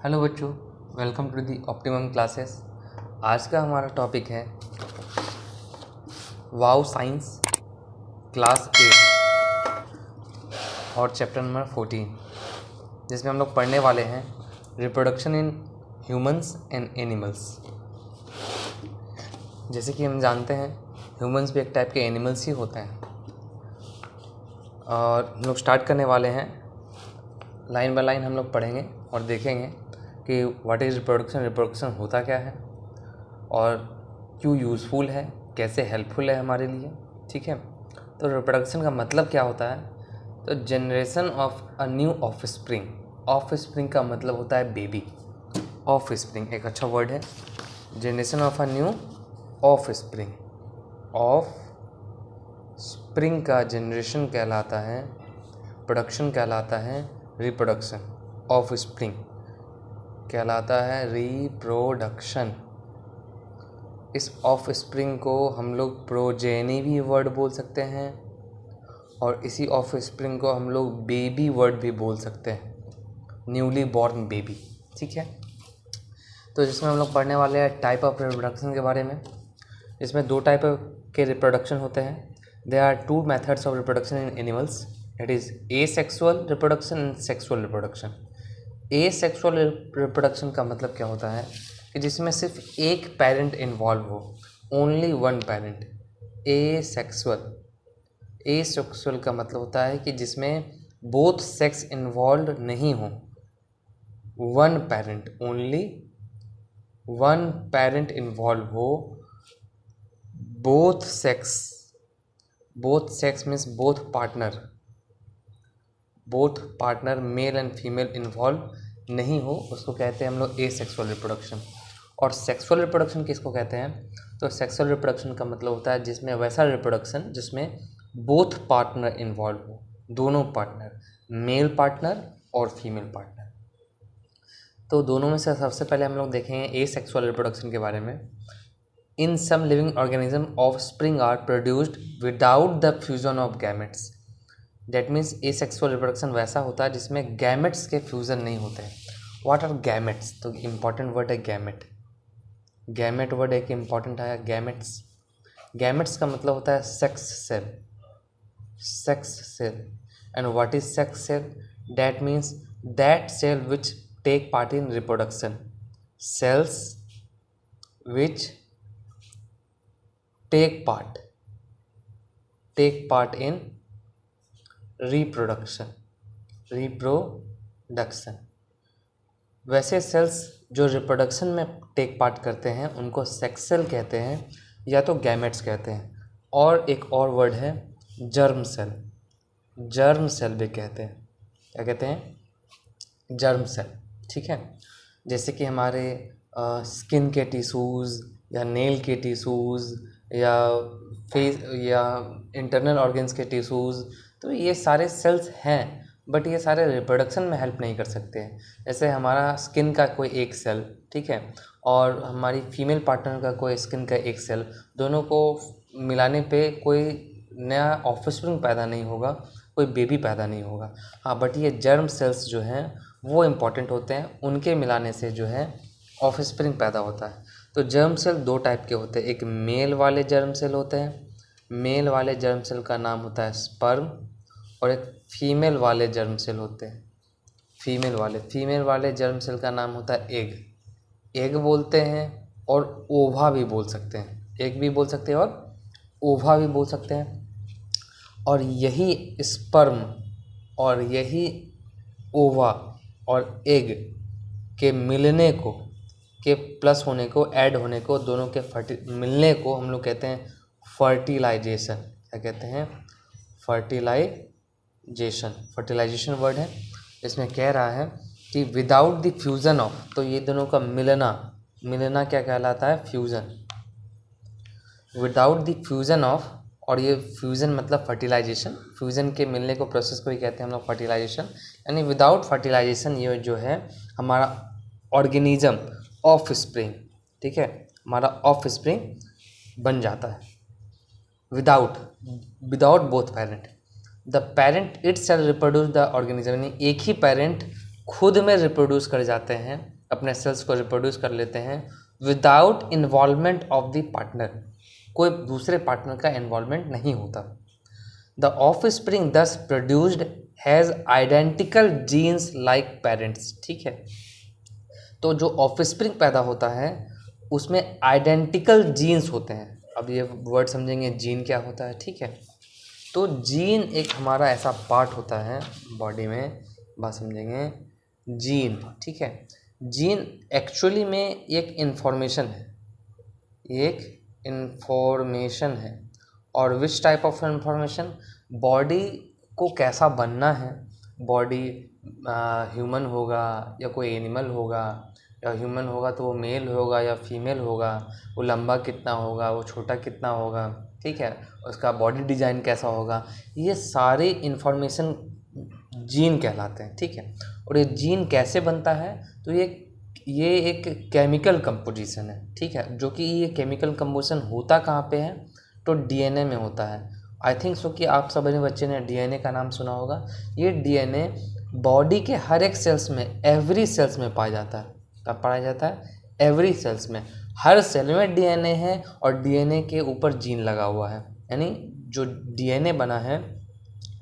Hello बच्चों, welcome to the Optimum Classes. आज का हमारा टॉपिक है वाव साइंस क्लास 8 और चैप्टर नंबर 14, जिसमें हम लोग पढ़ने वाले हैं reproduction in humans and animals. जैसे कि हम जानते हैं ह्यूमंस भी एक टाइप के एनिमल्स ही होते हैं, और हम लोग स्टार्ट करने वाले हैं। लाइन बाय लाइन हम लोग पढ़ेंगे और देखेंगे कि व्हाट इज़ रिप्रोडक्शन होता क्या है और क्यों यूज़फुल है, कैसे हेल्पफुल है हमारे लिए। ठीक है, तो रिप्रोडक्शन का मतलब क्या होता है? तो generation of a new of spring का मतलब होता है बेबी। ऑफ स्प्रिंग एक अच्छा वर्ड है। Generation of a new of spring का जनरेशन कहलाता है, प्रोडक्शन कहलाता है रिप्रोडक्शन। ऑफ स्प्रिंग कहलाता है रिप्रोडक्शन। इस ऑफ स्प्रिंग को हम लोग प्रोजेनी भी वर्ड बोल सकते हैं, और इसी ऑफ स्प्रिंग को हम लोग बेबी वर्ड भी बोल सकते हैं, न्यूली बॉर्न बेबी। ठीक है, तो जिसमें हम लोग पढ़ने वाले हैं टाइप ऑफ रिप्रोडक्शन के बारे में। इसमें दो टाइप के रिप्रोडक्शन होते हैं। There are two methods of reproduction in animals, it is asexual reproduction and sexual reproduction. Asexual reproduction का मतलब क्या होता है कि जिसमें सिर्फ एक पेरेंट इन्वॉल्व हो, ओनली वन पेरेंट। एसेक्सुअल का मतलब होता है कि जिसमें बोथ सेक्स इन्वॉल्व नहीं हो, one parent, only one parent involve हो। Both sex means both partner male and female involve नहीं हो, उसको कहते हैं हम लोग एसेक्सुअल रिप्रोडक्शन। और सेक्सुअल रिप्रोडक्शन किसको कहते हैं? तो सेक्सुअल रिप्रोडक्शन का मतलब होता है जिसमें वैसा रिप्रोडक्शन जिसमें बोथ पार्टनर इन्वॉल्व हो, दोनों पार्टनर, मेल पार्टनर और फीमेल पार्टनर। तो दोनों में से सबसे पहले हम लोग देखेंगे एसेक्सुअल रिप्रोडक्शन के बारे में। In some living organism offspring are produced without the fusion of gametes. That means asexual reproduction वैसा होता है जिसमें गैमेट्स के फ्यूज़न नहीं होते हैं। What are gametes? तो इम्पॉर्टेंट वर्ड है गैमेट वर्ड एक इम्पॉर्टेंट है। गैमेट्स का मतलब होता है sex cell. And what is sex cell? That means that cell which take part in reproduction. Cells which take part in reproduction. वैसे cells जो रिप्रोडक्शन में टेक पार्ट करते हैं उनको सेक्स सेल कहते हैं या तो गैमेट्स कहते हैं। और एक और वर्ड है जर्म सेल भी कहते हैं। क्या कहते हैं? Germ cell. ठीक है, जैसे कि हमारे स्किन के टिश्यूज़ या नेल के टिश्यूज़ या फेस या इंटरनल ऑर्गन्स के टिश्यूज़, तो ये सारे सेल्स हैं, बट ये सारे रिप्रोडक्शन में हेल्प नहीं कर सकते हैं। जैसे हमारा स्किन का कोई एक सेल, ठीक है, और हमारी फीमेल पार्टनर का कोई स्किन का एक सेल, दोनों को मिलाने पे कोई नया ऑफस्प्रिंग पैदा नहीं होगा, कोई बेबी पैदा नहीं होगा। हाँ, बट ये जर्म सेल्स जो हैं वो इम्पॉर्टेंट होते हैं, उनके मिलाने से जो है ऑफस्प्रिंग पैदा होता है। तो जर्म सेल दो टाइप के होते हैं, एक मेल वाले जर्म सेल होते हैं, मेल वाले जर्म सेल का नाम होता है स्पर्म, और एक फीमेल वाले जर्म सेल होते हैं, फीमेल वाले जर्म सेल का नाम होता है एग बोलते हैं, और ओवा भी बोल सकते हैं। एग भी बोल सकते हैं और ओवा भी बोल सकते हैं। और यही स्पर्म और यही ओवा और एग के मिलने को, के प्लस होने को, ऐड होने को, दोनों के मिलने को हम लोग कहते हैं फर्टिलाइजेशन। क्या कहते हैं? फर्टिलाइजेशन वर्ड है। इसमें कह रहा है कि विदाउट द फ्यूज़न ऑफ, तो ये दोनों का मिलना क्या कहलाता है? Fusion. Without the fusion of, और ये फ्यूज़न मतलब फर्टिलाइजेशन, फ्यूज़न के मिलने को प्रोसेस को ही कहते हैं हम लोग फर्टिलाइजेशन। यानी विदाउट फर्टिलाइजेशन ये जो है हमारा ऑर्गेनिज्म ऑफ स्प्रिंग, ठीक है, हमारा ऑफ स्प्रिंग बन जाता है। Without both parent, the parent it self reproduce the organism, यानी एक ही पेरेंट खुद में रिप्रोड्यूस कर जाते हैं अपने सेल्स को रिप्रोड्यूस कर लेते हैं without involvement of the partner, कोई दूसरे पार्टनर का इन्वॉल्वमेंट नहीं होता। The offspring thus produced has identical genes like parents, ठीक है। तो जो ऑफस्प्रिंग पैदा होता है उसमें आइडेंटिकल जीन्स होते हैं। अब ये वर्ड समझेंगे जीन क्या होता है, ठीक है। तो जीन एक हमारा ऐसा पार्ट होता है बॉडी में, बात समझेंगे, जीन, ठीक है। जीन एक्चुअली में एक इन्फॉर्मेशन है, एक इन्फॉर्मेशन है। और which type of information, body को कैसा बनना है, बॉडी ह्यूमन होगा या कोई एनिमल होगा, या ह्यूमन होगा तो वो मेल होगा या फीमेल होगा, वो लंबा कितना होगा, वो छोटा कितना होगा, ठीक है, उसका बॉडी डिज़ाइन कैसा होगा, ये सारी इन्फॉर्मेशन जीन कहलाते हैं, ठीक है। और ये जीन कैसे बनता है, तो ये एक केमिकल कंपोजिशन है, ठीक है। जो कि ये केमिकल कंपोजिशन होता कहाँ पे है, तो डीएनए में होता है। आई थिंक सो कि आप सब बच्चे ने डीएनए का नाम सुना होगा। ये डीएनए बॉडी के हर एक सेल्स में, एवरी सेल्स में पाया जाता है। कब पाया जाता है, एवरी सेल्स में, हर सेल में डीएनए है और डीएनए के ऊपर जीन लगा हुआ है। यानी जो डीएनए बना है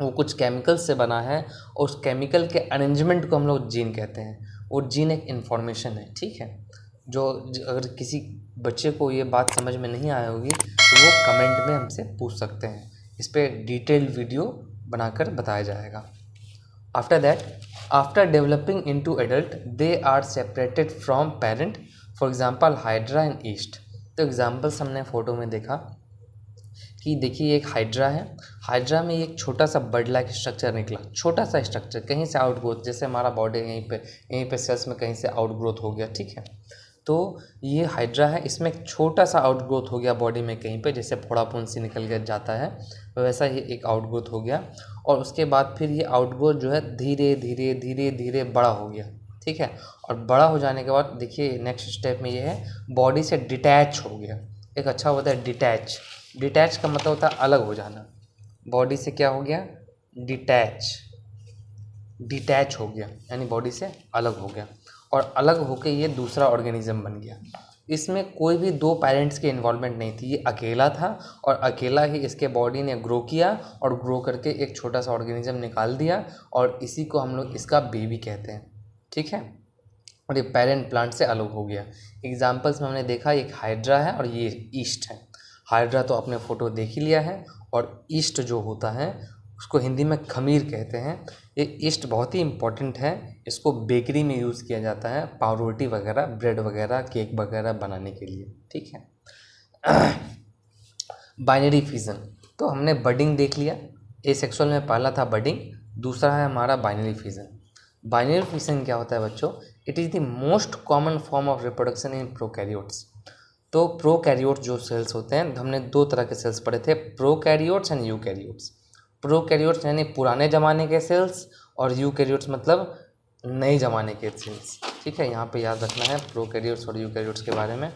वो कुछ केमिकल से बना है और उस केमिकल के अरेंजमेंट को हम लोग जीन कहते हैं। वो जीन एक इन्फॉर्मेशन है, ठीक है। जो अगर किसी बच्चे को ये बात समझ में नहीं आई होगी तो वो कमेंट में हमसे पूछ सकते हैं, इस पर डिटेल्ड वीडियो बनाकर बताया जाएगा। After that, after developing into adult they are separated from parent, for example hydra and yeast. तो एग्जांपल्स हमने फ़ोटो में देखा कि देखिए एक हाइड्रा है, हाइड्रा में एक छोटा सा बर्ड लाइक स्ट्रक्चर निकला, छोटा सा स्ट्रक्चर, कहीं से आउटग्रोथ, जैसे हमारा बॉडी यहीं पे सेल्स में कहीं से आउटग्रोथ हो गया, ठीक है। तो ये हाइड्रा है, इसमें एक छोटा सा आउटग्रोथ हो गया बॉडी में कहीं पे, जैसे फोड़ा फुंसी निकल के जाता है वैसा ही एक आउटग्रोथ हो गया। और उसके बाद फिर ये आउटग्रोथ जो है धीरे धीरे धीरे धीरे बड़ा हो गया, ठीक है। और बड़ा हो जाने के बाद देखिए नेक्स्ट स्टेप में ये है बॉडी से डिटैच हो गया। एक अच्छा होता है डिटैच, डिटैच का मतलब होता है अलग हो जाना। बॉडी से क्या हो गया, डिटैच, डिटैच हो गया, यानी बॉडी से अलग हो गया। और अलग होके ये दूसरा ऑर्गेनिज्म बन गया। इसमें कोई भी दो पेरेंट्स की इन्वॉल्वमेंट नहीं थी, ये अकेला था और अकेला ही इसके बॉडी ने ग्रो किया और ग्रो करके एक छोटा सा ऑर्गेनिज्म निकाल दिया और इसी को हम लोग इसका बेबी कहते हैं, ठीक है। और ये पेरेंट प्लांट से अलग हो गया। एग्जाम्पल्स में हमने देखा एक हाइड्रा है और ये ईस्ट है। हाइड्रा तो आपने फ़ोटो देख ही लिया है, और ईस्ट जो होता है उसको हिंदी में खमीर कहते हैं। ये ईस्ट बहुत ही इम्पोर्टेंट है, इसको बेकरी में यूज़ किया जाता है, पावरोटी वगैरह, ब्रेड वगैरह, केक वगैरह बनाने के लिए, ठीक है। बाइनरी फिजन, तो हमने बडिंग देख लिया, एसेक्सुअल में पहला था बडिंग, दूसरा है हमारा बाइनरी फिजन। बाइनरी फिजन क्या होता है बच्चों, it is the most common form of reproduction in prokaryotes. तो प्रोकैरियोट्स जो सेल्स होते हैं, हमने दो तरह के सेल्स पढ़े थे, प्रोकैरियोट्स एंड यूकैरियोट्स। प्रोकैरियोट्स यानी पुराने ज़माने के सेल्स और यूकैरियोट्स मतलब नए ज़माने के सेल्स, ठीक है। यहाँ पे याद रखना है प्रोकैरियोट्स और यूकैरियोट्स के बारे में।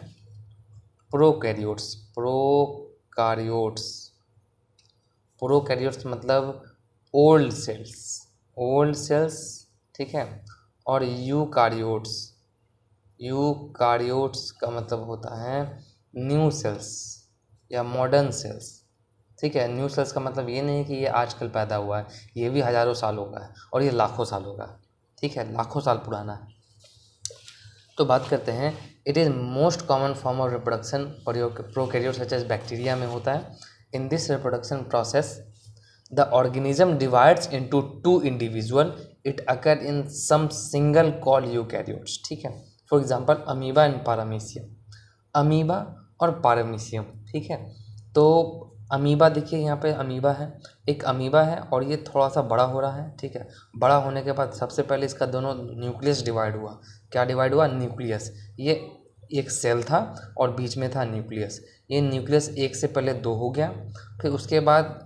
प्रोकैरियोट्स, प्रोकैरियोट्स, प्रोकैरियोट्स मतलब ओल्ड सेल्स, ओल्ड सेल्स, ठीक है। और यूकैरियोट्स, यूकैरियोट्स का मतलब होता है न्यू सेल्स या मॉडर्न सेल्स, ठीक है। न्यू सेल्स का मतलब ये नहीं कि ये आजकल पैदा हुआ है, ये भी हज़ारों सालों का है और ये लाखों सालों का, ठीक है, लाखों साल पुराना है। तो बात करते हैं, it is most common form of reproduction prokaryotes such as bacteria में होता है। In this reproduction process the organism divides into two individual, it occur in some single cell eukaryotes, ठीक है। For example amoeba and paramecium, amoeba और paramecium, ठीक है। तो amoeba देखिए यहाँ पे अमीबा है, एक अमीबा है और ये थोड़ा सा बड़ा हो रहा है, ठीक है। बड़ा होने के बाद सबसे पहले इसका दोनों न्यूक्लियस डिवाइड हुआ। क्या डिवाइड हुआ, न्यूक्लियस। ये एक सेल था और बीच में था न्यूक्लियस। ये न्यूक्लियस एक से पहले दो हो गया, फिर उसके बाद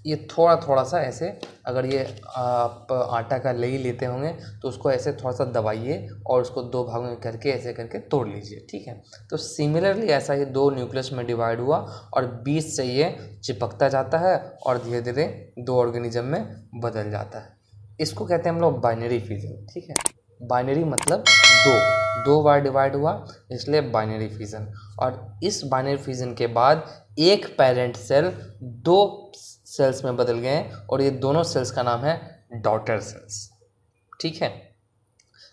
ये थोड़ा थोड़ा सा ऐसे, अगर ये आप आटा का लेई लेते होंगे तो उसको ऐसे थोड़ा सा दबाइए और उसको दो भागों में करके ऐसे करके तोड़ लीजिए, ठीक है। तो सिमिलरली ऐसा ही दो न्यूक्लियस में डिवाइड हुआ और बीच से ये चिपकता जाता है और धीरे धीरे दो ऑर्गेनिज्म में बदल जाता है। इसको कहते हैं हम लोग बाइनरी फिजन, ठीक है। बाइनरी मतलब दो बार डिवाइड हुआ, इसलिए बाइनरी फिजन। और इस बाइनरी फिजन के बाद एक पेरेंट सेल दो सेल्स में बदल गए और ये दोनों सेल्स का नाम है डॉटर सेल्स। ठीक है।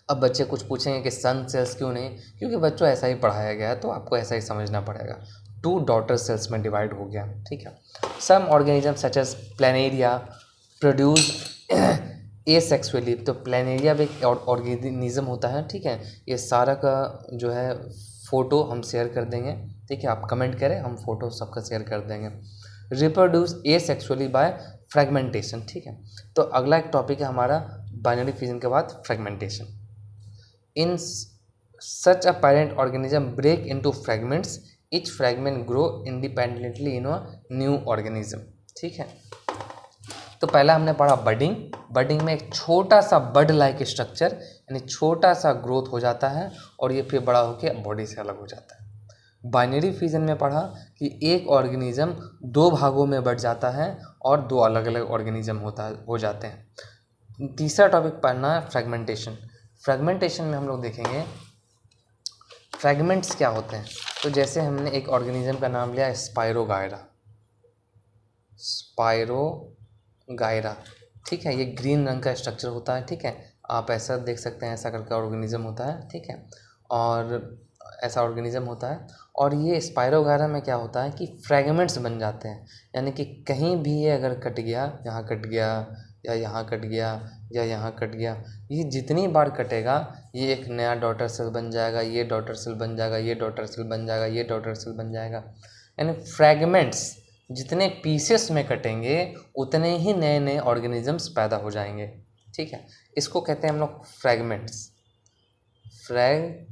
अब बच्चे कुछ पूछेंगे कि सन सेल्स क्यों नहीं, क्योंकि बच्चों ऐसा ही पढ़ाया गया है तो आपको ऐसा ही समझना पड़ेगा। टू डॉटर सेल्स में डिवाइड हो गया। ठीक है। Some organism such as planaria produce asexually, तो प्लेनेरिया भी एक ऑर्गेनिज्म होता है। ठीक है। ये सारा का जो है फ़ोटो हम शेयर कर देंगे। ठीक है, आप कमेंट करें, हम फ़ोटो सबका शेयर कर देंगे। Reproduce asexually by fragmentation. ठीक है। तो अगला एक टॉपिक है हमारा बाइनरी फिजन के बाद fragmentation. In such a parent organism break into fragments, each fragment grow independently in a new organism. ठीक है। तो पहला हमने पढ़ा बडिंग। बडिंग में एक छोटा सा बड लाइक स्ट्रक्चर, यानी छोटा सा ग्रोथ हो जाता है और ये फिर बड़ा होकर बॉडी से अलग हो जाता है। बाइनरी फिजन में पढ़ा कि एक ऑर्गेनिज्म दो भागों में बढ़ जाता है और दो अलग अलग ऑर्गेनिज्म हो जाते हैं। तीसरा टॉपिक पढ़ना है फ्रेगमेंटेशन। फ्रेगमेंटेशन में हम लोग देखेंगे फ्रेगमेंट्स क्या होते हैं। तो जैसे हमने एक ऑर्गेनिज्म का नाम लिया स्पाइरोगायरा। स्पाइरोगायरा, ठीक है, ये ग्रीन रंग का स्ट्रक्चर होता है। ठीक है, आप ऐसा देख सकते हैं, ऐसा करके ऑर्गेनिज्म होता है। ठीक है, और ऐसा ऑर्गेनिज्म होता है। और ये स्पाइरोगायरा में क्या होता है कि फ्रेगमेंट्स बन जाते हैं, यानी कि कहीं भी ये अगर कट गया, यहाँ कट गया या यहाँ कट गया या यहाँ कट गया, ये जितनी बार कटेगा ये एक नया डॉटर सेल बन जाएगा, ये डॉटर सेल बन जाएगा, ये डॉटर सेल बन जाएगा, ये डॉटर सेल बन जाएगा। यानी फ्रेगमेंट्स जितने पीसेस में कटेंगे उतने ही नए नए ऑर्गेनिजम्स पैदा हो जाएंगे। ठीक है, इसको कहते हैं हम लोग फ्रेगमेंट्स। फ्रेगमेंट्स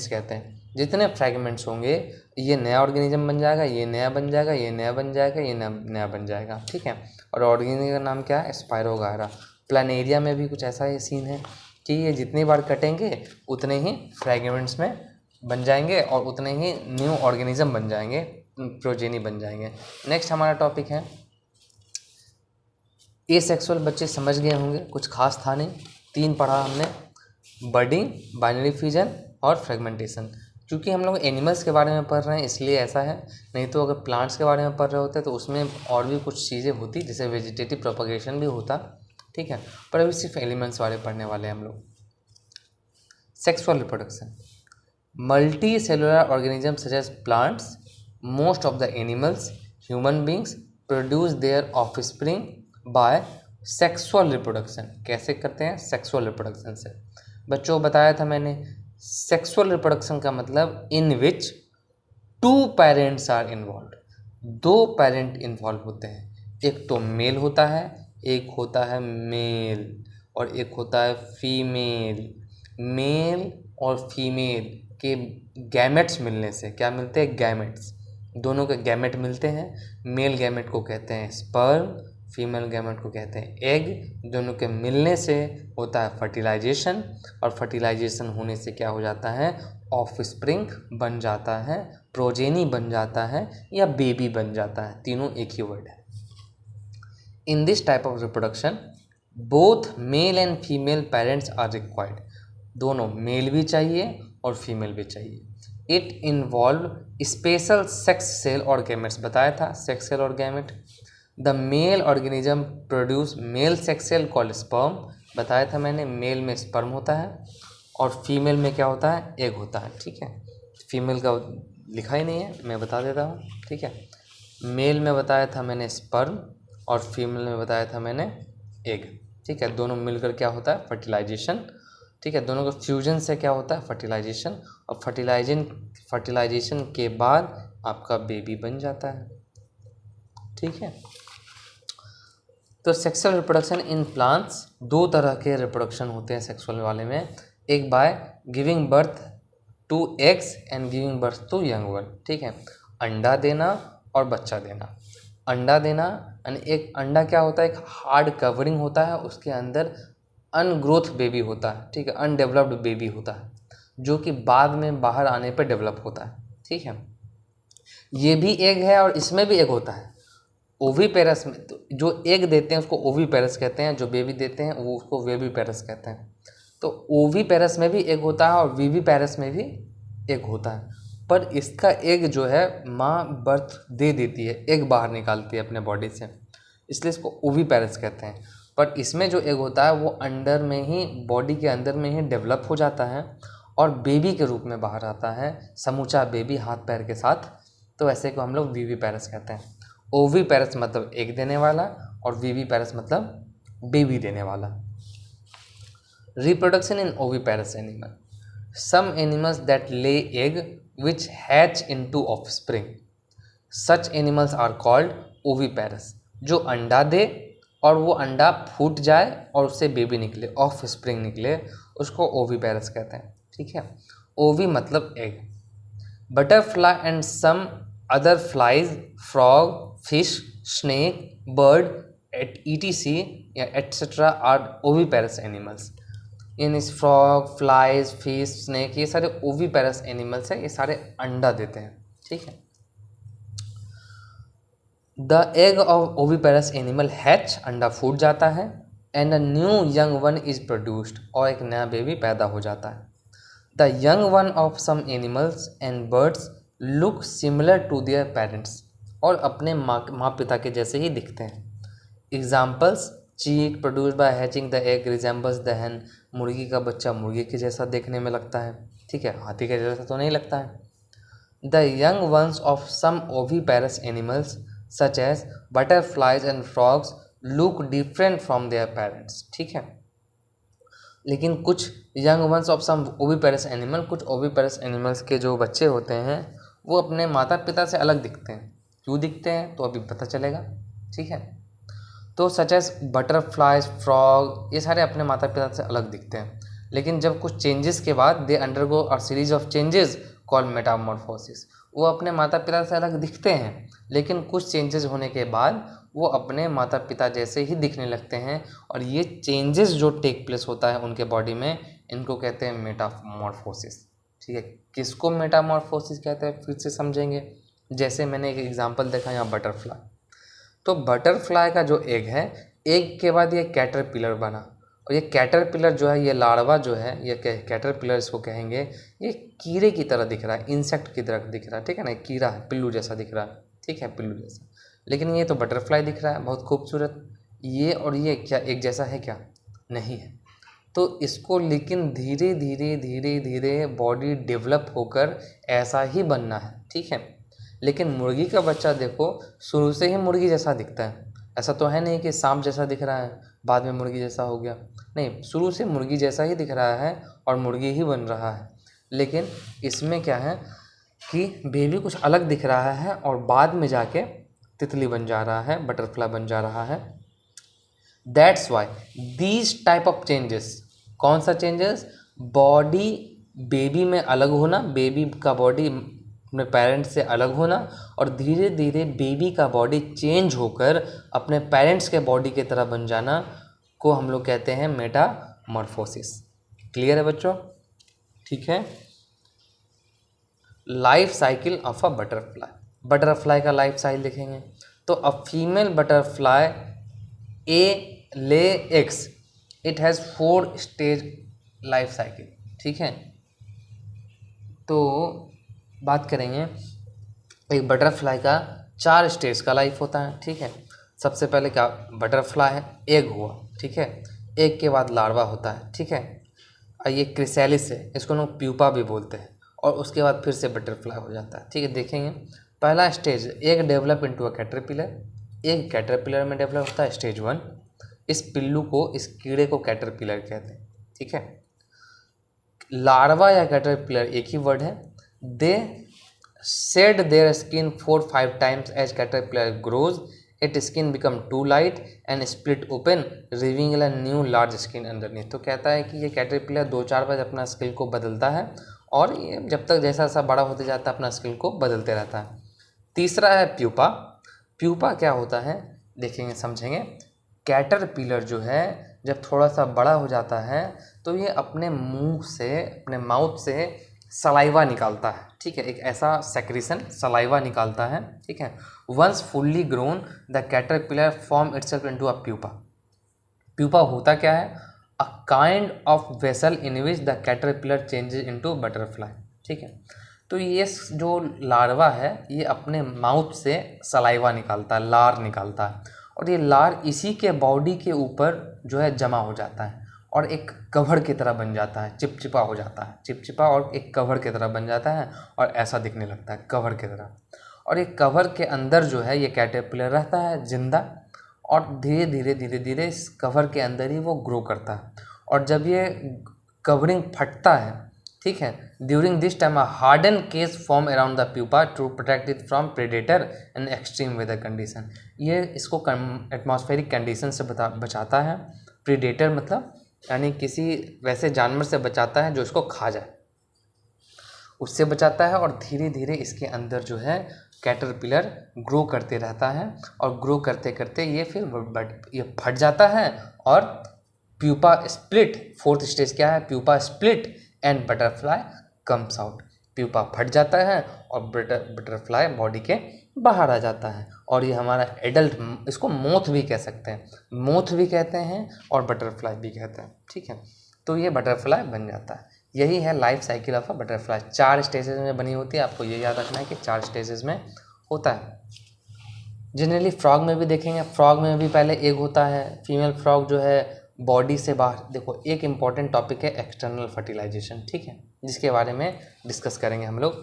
कहते हैं, जितने फ्रेगमेंट्स होंगे ये नया ऑर्गेनिज्म बन जाएगा, ये नया बन जाएगा, ये नया बन जाएगा, ये नया बन जाएगा। ठीक है, और ऑर्गेनिज्म का नाम क्या है? स्पाइरोगायरा। प्लानेरिया में भी कुछ ऐसा ही सीन है कि ये जितनी बार कटेंगे उतने ही फ्रेगमेंट्स में बन जाएंगे और उतने ही न्यू ऑर्गेनिज्म बन जाएंगे, प्रोजेनी बन जाएंगे। नेक्स्ट हमारा टॉपिक है एसेक्सुअल। बच्चे समझ गए होंगे, कुछ खास था नहीं। 3 पढ़ा हमने, बडिंग, बाइनरी फ्यूजन और फ्रेगमेंटेशन। क्योंकि हम लोग एनिमल्स के बारे में पढ़ रहे हैं इसलिए ऐसा है, नहीं तो अगर प्लांट्स के बारे में पढ़ रहे होते तो उसमें और भी कुछ चीज़ें होती, जैसे वेजिटेटिव प्रोपगेशन भी होता। ठीक है, पर अभी सिर्फ एलिमेंट्स बारे पढ़ने वाले हैं हम लोग। Sexual reproduction. Multicellular organism such as plants, most of the animals, human beings produce their offspring by sexual reproduction. कैसे करते हैं? सेक्सुअल रिप्रोडक्शन से। बच्चों बताया था मैंने, सेक्सुअल रिप्रोडक्शन का मतलब in which 2 parents are involve, 2 parent involve होते हैं। एक तो मेल होता है, एक होता है मेल, और एक होता है फीमेल। मेल और फीमेल के गैमेट्स मिलने से क्या मिलते हैं? गैमेट्स। दोनों के गैमेट मिलते हैं। मेल गैमेट को कहते हैं स्पर्म, फीमेल गैमेट को कहते हैं एग। दोनों के मिलने से होता है फर्टिलाइजेशन, और फर्टिलाइजेशन होने से क्या हो जाता है? ऑफस्प्रिंग बन जाता है, प्रोजेनी बन जाता है, या बेबी बन जाता है। तीनों एक ही वर्ड है। In this type of reproduction both male and female parents are required. दोनों मेल भी चाहिए और फीमेल भी चाहिए। It involve special sex cell और गैमेट्स। बताया था सेक्स सेल और gamete. The male organism produce male sex cell called sperm. बताया था मैंने, मेल में स्पर्म होता है और फीमेल में क्या होता है? एग होता है। ठीक है, फीमेल का लिखा ही नहीं है, मैं बता देता हूँ। ठीक है, मेल में बताया था मैंने स्पर्म और फीमेल में बताया था मैंने एग। ठीक है, दोनों मिलकर क्या होता है? फर्टिलाइजेशन। ठीक है, दोनों का फ्यूजन से क्या होता है? फर्टिलाइजेशन। और फर्टिलाइजेशन के बाद आपका बेबी बन जाता है। ठीक है, तो सेक्सुअल रिप्रोडक्शन इन प्लांट्स, 2 तरह के रिप्रोडक्शन होते हैं सेक्सुअल वाले में। एक by giving birth to eggs and giving birth to young one. ठीक है, अंडा देना और बच्चा देना। अंडा देना यानी एक अंडा क्या होता है? एक हार्ड कवरिंग होता है, उसके अंदर अनग्रोथ बेबी होता है। ठीक है, अनडेवलप्ड बेबी होता है, जो कि बाद में बाहर आने पर डेवलप होता है। ठीक है, ये भी एग है और इसमें भी एग होता है। ओवीपेरस में तो जो एग देते हैं उसको ओवीपेरस कहते हैं, जो बेबी देते हैं वो उसको बेबीपेरस कहते हैं। तो ओवी पैरस में भी एग होता है और वीवी पैरस में भी एग होता है, पर इसका एग जो है माँ बर्थ दे देती है, एग बाहर निकालती है अपने बॉडी से, इसलिए इसको ओवी पैरस कहते हैं। पर इसमें जो एग होता है वो अंडर में ही, बॉडी के अंदर में ही डेवलप हो जाता है और बेबी के रूप में बाहर आता है, समूचा बेबी हाथ पैर के साथ। तो ऐसे को हम लोग वीवी पैरस कहते हैं। ओवी पैरस मतलब एग देने वाला और वीवी पैरस मतलब बेबी देने वाला। Reproduction in oviparous animal, some animals that lay egg which hatch into offspring, such animals are called oviparous। जो अंडा दे और वो अंडा फूट जाए और उससे बेबी निकले, ऑफ स्प्रिंग निकले, उसको ओविपेरस कहते हैं। ठीक है, ओवी मतलब egg. Butterfly and some other flies, frog, fish, snake, bird etc या एट्सेट्रा आर ओविपेरस एनिमल्स। इन फ्रॉग, फ्लाइज, फिश, स्नेक, ये सारे ओविपेरस एनिमल्स हैं, ये सारे अंडा देते हैं। ठीक है, the egg of oviparous animal hatch, अंडा फूट जाता है, and a new young one is produced, और एक नया बेबी पैदा हो जाता है। The young one of some animals and birds look similar to their parents, और अपने माँ पिता के जैसे ही दिखते हैं। Examples, chick produced by hatching the egg resembles the hen, मुर्गी का बच्चा मुर्गी के जैसा देखने में लगता है। ठीक है, हाथी के जैसा तो नहीं लगता है। The young ones of some oviparous animals such as butterflies and frogs look different from their parents. ठीक है, लेकिन कुछ young ones of some oviparous animal, कुछ ओविपेरस एनिमल्स के जो बच्चे होते हैं वो अपने माता पिता से अलग दिखते हैं। क्यों दिखते हैं तो अभी पता चलेगा। ठीक है, तो सच एज बटरफ्लाइज, फ्रॉग, ये सारे अपने माता पिता से अलग दिखते हैं, लेकिन जब कुछ चेंजेस के बाद they undergo a series of changes called Metamorphosis, वो अपने माता पिता से अलग दिखते हैं, लेकिन कुछ चेंजेस होने के बाद वो अपने माता पिता जैसे ही दिखने लगते हैं, और ये चेंजेस जो टेक प्लेस होता है उनके बॉडी में, इनको कहते हैं मेटामॉर्फोसिस। ठीक है, किसको मेटामॉर्फोसिस कहते हैं फिर से समझेंगे। जैसे मैंने एक एग्जाम्पल देखा यहाँ बटरफ्लाई, तो बटरफ्लाई का जो एग है, एग के बाद ये कैटरपिलर बना, और ये कैटरपिलर जो है, ये लार्वा जो है, ये कैटरपिलर इसको कहेंगे, ये कीड़े की तरह दिख रहा है, इंसेक्ट की तरह दिख रहा है। ठीक है ना, कीड़ा है, पिल्लू जैसा दिख रहा है। ठीक है, पिल्लू जैसा, लेकिन ये तो बटरफ्लाई दिख रहा है, बहुत खूबसूरत। ये और ये क्या एक जैसा है? क्या नहीं है। तो इसको लेकिन धीरे धीरे धीरे धीरे बॉडी डेवलप होकर ऐसा ही बनना है। ठीक है, लेकिन मुर्गी का बच्चा देखो शुरू से ही मुर्गी जैसा दिखता है, ऐसा तो है नहीं कि सांप जैसा दिख रहा है बाद में मुर्गी जैसा हो गया, नहीं, शुरू से मुर्गी जैसा ही दिख रहा है और मुर्गी ही बन रहा है। लेकिन इसमें क्या है कि बेबी कुछ अलग दिख रहा है और बाद में जाके तितली बन जा रहा है, बटरफ्लाई बन जा रहा है। That's why these type of changes, कौन सा चेंजेस? बॉडी बेबी में अलग होना, बेबी का बॉडी अपने पेरेंट्स से अलग होना, और धीरे धीरे बेबी का बॉडी चेंज होकर अपने पेरेंट्स के बॉडी की तरह बन जाना को हम लोग कहते हैं मेटामॉर्फोसिस। क्लियर है बच्चों? ठीक है, life cycle of a butterfly, butterfly का लाइफ साइकिल देखेंगे तो a female butterfly A lay eggs, it has 4 stage life cycle. ठीक है, तो बात करेंगे, एक बटरफ्लाई का 4 स्टेज का लाइफ होता है। ठीक है, सबसे पहले क्या बटरफ्लाई है, एग हुआ। ठीक है, एग के बाद लार्वा होता है। ठीक है, और ये क्रिसैलिस है, इसको लोग प्यूपा भी बोलते हैं, और उसके बाद फिर से बटरफ्लाई हो जाता है। ठीक है, देखेंगे पहला stage, egg develop into a caterpillar, egg caterpillar में डेवलप होता है, स्टेज 1। इस पिल्लू को, इस कीड़े को कैटरपिलर कहते हैं। ठीक है, लार्वा या कैटरपिलर एक ही वर्ड है। दे shed their skin 4-5 times as caterpillar grows, its skin become too light and split open, revealing a new large skin underneath। तो कहता है कि ये कैटरपिलर 2-4 बार अपना स्किन को बदलता है, और ये जब तक जैसा जैसा बड़ा होते जाता है अपना स्किन को बदलते रहता है। तीसरा है प्यूपा। प्यूपा क्या होता है देखेंगे समझेंगे। कैटरपिलर जो है जब थोड़ा सा बड़ा हो जाता है तो ये अपने मुंह से, अपने माउथ से सलाइवा निकालता है। ठीक है, एक ऐसा सेक्रेशन सलाइवा निकालता है। ठीक है, once fully grown the caterpillar form itself into a pupa. Pupa होता क्या है, a kind of vessel in which the caterpillar changes into butterfly. ठीक है, तो ये जो लार्वा है ये अपने माउथ से सलाइवा निकालता है, लार निकालता है, और ये लार इसी के बॉडी के ऊपर जो है जमा हो जाता है और एक कवर की तरह बन जाता है, चिपचिपा हो जाता है, चिपचिपा और एक कवर की तरह बन जाता है और ऐसा दिखने लगता है कवर की तरह। और एक कवर के अंदर जो है ये कैटरपिलर रहता है जिंदा, और धीरे धीरे धीरे धीरे इस कवर के अंदर ही वो ग्रो करता है। और जब ये कवरिंग फटता है, ठीक है, during this time a harden case form around the pupa to protect it from predator in extreme weather condition. ये इसको एटमॉस्फेरिक कंडीशन से बचाता है। प्रेडेटर मतलब यानी किसी वैसे जानवर से बचाता है जो इसको खा जाए, उससे बचाता है। और धीरे धीरे इसके अंदर जो है कैटरपिलर ग्रो करते रहता है, और ग्रो करते करते ये फिर ये फट जाता है और प्यूपा स्प्लिट। फोर्थ स्टेज क्या है? Pupa split and butterfly comes out. Pupa फट जाता है और बटरफ्लाई बॉडी के बाहर आ जाता है। और ये हमारा एडल्ट, इसको मोथ भी कह सकते हैं, मोथ भी कहते हैं और बटरफ्लाई भी कहते हैं। ठीक है, तो ये बटरफ्लाई बन जाता है। यही है life cycle of a butterfly. 4 stages में बनी होती है, आपको ये याद रखना है कि 4 स्टेजेस में होता है। जनरली फ्रॉग में भी देखेंगे, फ्रॉग में भी पहले एग होता है। फीमेल फ्रॉग जो है बॉडी से बाहर, देखो एक इम्पॉर्टेंट टॉपिक है एक्सटर्नल फर्टिलाइजेशन, ठीक है, जिसके बारे में डिस्कस करेंगे हम लोग।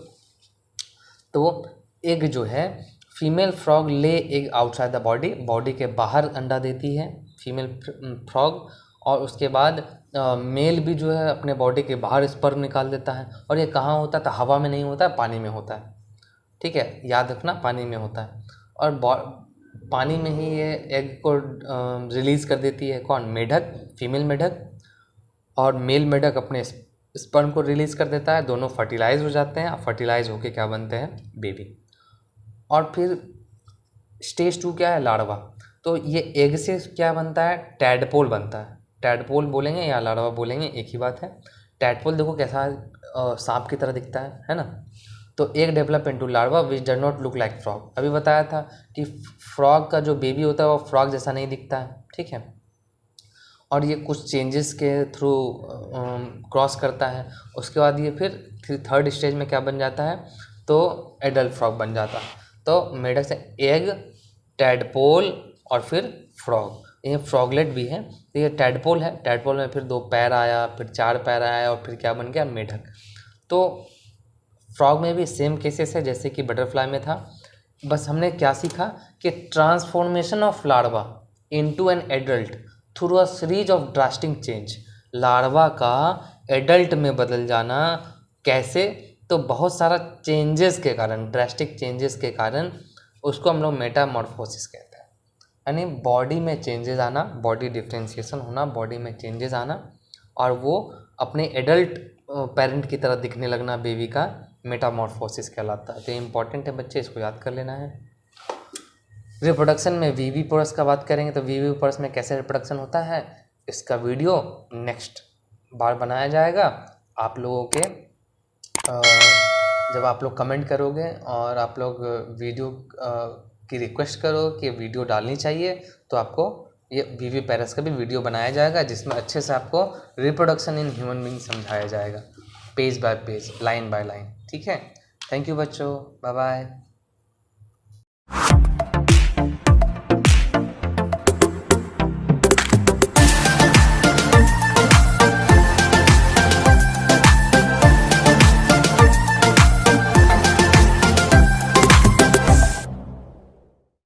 तो एग जो है, फीमेल फ्रॉग ले egg outside the body, body के बाहर अंडा देती है फीमेल फ्रॉग, और उसके बाद मेल भी जो है अपने बॉडी के बाहर स्पर्म निकाल देता है। और ये कहाँ होता है? तो हवा में नहीं होता है, पानी में होता है। ठीक है, याद रखना, पानी में होता है। और पानी में ही ये एग को रिलीज़ कर देती है। कौन? मेढक, फीमेल मेढक। और मेल मेढक अपने स्पर्म को रिलीज़ कर देता है, दोनों फर्टिलाइज हो जाते हैं। फर्टिलाइज होके क्या बनते हैं? बेबी। और फिर स्टेज 2 क्या है? लार्वा। तो ये एग से क्या बनता है? टैडपोल बनता है। टैडपोल बोलेंगे या लार्वा बोलेंगे, एक ही बात है। टैडपोल देखो कैसा सांप की तरह दिखता है ना। तो egg develop into larva which does not look like frog. अभी बताया था कि फ्रॉग का जो बेबी होता है वो फ्रॉग जैसा नहीं दिखता है, ठीक है। और ये कुछ चेंजेस के थ्रू क्रॉस करता है। उसके बाद ये फिर थर्ड स्टेज में क्या बन जाता है? तो एडल्ट फ्रॉग बन जाता है। तो मेढक से एग, टैडपोल और फिर फ्रॉग, ये फ्रॉगलेट भी है। तो ये टैडपोल है, टैडपोल में फिर 2 पैर आया, फिर 4 पैर आया, और फिर क्या बन गया? मेढक। तो फ्रॉग में भी सेम केसेस है जैसे कि बटरफ्लाई में था। बस हमने क्या सीखा कि transformation of larva into an adult through a series of drastic change. Larva का एडल्ट में बदल जाना कैसे? तो बहुत सारा चेंजेस के कारण, ड्रास्टिक चेंजेस के कारण, उसको हम लोग मेटामॉर्फोसिस कहते हैं। यानी बॉडी में चेंजेस आना, बॉडी डिफ्रेंशिएशन होना, बॉडी में चेंजेस आना, और वो अपने एडल्ट पेरेंट की तरह दिखने लगना, बेबी का मेटामॉर्फोसिस कहलाता है। तो इम्पॉर्टेंट है बच्चे, इसको याद कर लेना है। रिप्रोडक्शन में वीवी पोरस का बात करेंगे तो वीवी पोरस में कैसे रिप्रोडक्शन होता है, इसका वीडियो नेक्स्ट बार बनाया जाएगा। आप लोगों के जब आप लोग कमेंट करोगे और आप लोग वीडियो की रिक्वेस्ट करो कि वीडियो डालनी चाहिए, तो आपको ये वीवी पेरस का भी वीडियो बनाया जाएगा, जिसमें अच्छे से आपको रिप्रोडक्शन इन ह्यूमन बीइंग समझाया जाएगा, page bye page, line by line. ठीक है, थैंक यू बच्चों, बाय बाय।